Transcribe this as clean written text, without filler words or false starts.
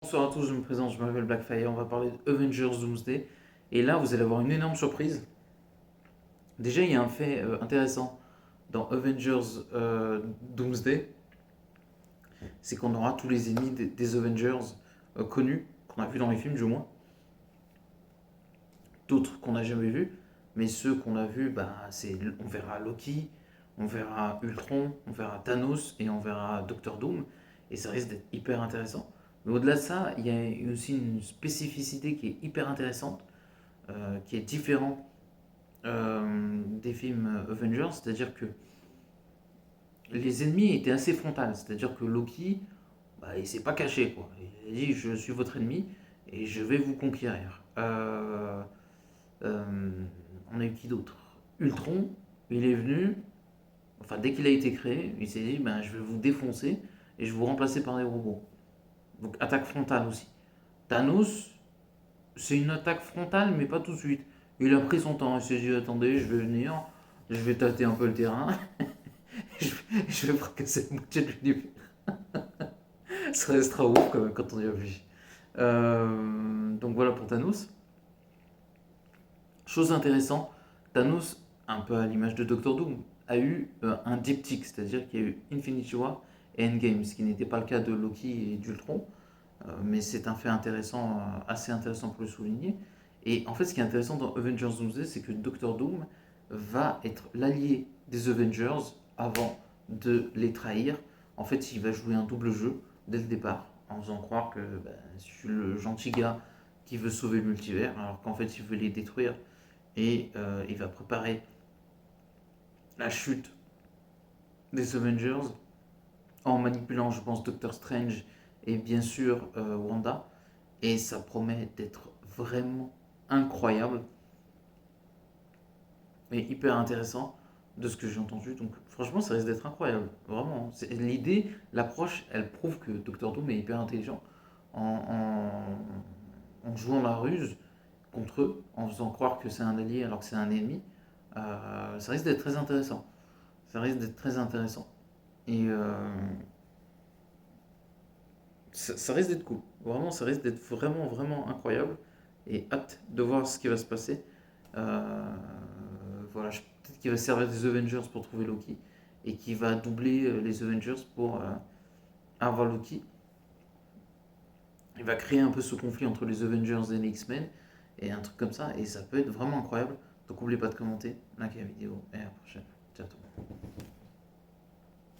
Bonsoir à tous, je me présente, je m'appelle Blackfire, on va parler de Avengers Doomsday. Et là, vous allez avoir une énorme surprise. Déjà, il y a un fait intéressant dans Avengers Doomsday, c'est qu'on aura tous les ennemis des Avengers connus, qu'on a vu dans les films du moins, d'autres qu'on n'a jamais vus, mais ceux qu'on a vus, bah, on verra Loki, on verra Ultron, on verra Thanos et on verra Doctor Doom, et ça risque d'être hyper intéressant. Mais au-delà de ça, il y a aussi une spécificité qui est hyper intéressante, qui est différent des films Avengers, c'est-à-dire que les ennemis étaient assez frontales, c'est-à-dire que Loki, bah, il s'est pas caché, quoi. Il a dit je suis votre ennemi et je vais vous conquérir. Euh, on a eu qui d'autre? Ultron, il est venu, enfin dès qu'il a été créé, il s'est dit ben, je vais vous défoncer et je vais vous remplacer par des robots. Donc attaque frontale aussi. Thanos, c'est une attaque frontale, mais pas tout de suite. Il a pris son temps, il s'est dit attendez, je vais venir, je vais tâter un peu le terrain, je vais fracasser la moitié de l'univers. Ça restera ouf quand même quand on y réfléchit. Donc voilà pour Thanos. Chose intéressante, Thanos, un peu à l'image de Doctor Doom, a eu un diptyque, c'est-à-dire qu'il y a eu Infinity War et Endgame, ce qui n'était pas le cas de Loki et d'Ultron, mais c'est un fait intéressant, assez intéressant pour le souligner. Et en fait, ce qui est intéressant dans Avengers Doomsday, c'est que Doctor Doom va être l'allié des Avengers avant de les trahir. En fait, il va jouer un double jeu dès le départ, en faisant croire que bah, je suis le gentil gars qui veut sauver le multivers, alors qu'en fait, il veut les détruire et il va préparer la chute des Avengers en manipulant, je pense, Doctor Strange et bien sûr Wanda. Et ça promet d'être vraiment incroyable et hyper intéressant de ce que j'ai entendu. Donc franchement, ça risque d'être incroyable. Vraiment. L'idée, l'approche, elle prouve que Doctor Doom est hyper intelligent en jouant la ruse contre eux, en faisant croire que c'est un allié alors que c'est un ennemi. Ça risque d'être très intéressant. Ça risque d'être très intéressant. Et ça risque d'être cool. Vraiment, ça risque d'être vraiment, vraiment incroyable. Et hâte de voir ce qui va se passer. Euh, voilà, peut-être qu'il va servir des Avengers pour trouver Loki. Et qu'il va doubler les Avengers pour avoir Loki. Il va créer un peu ce conflit entre les Avengers et les X-Men. Et un truc comme ça. Et ça peut être vraiment incroyable. Donc n'oubliez pas de commenter, liker la vidéo. Et à la prochaine. Ciao tout le monde.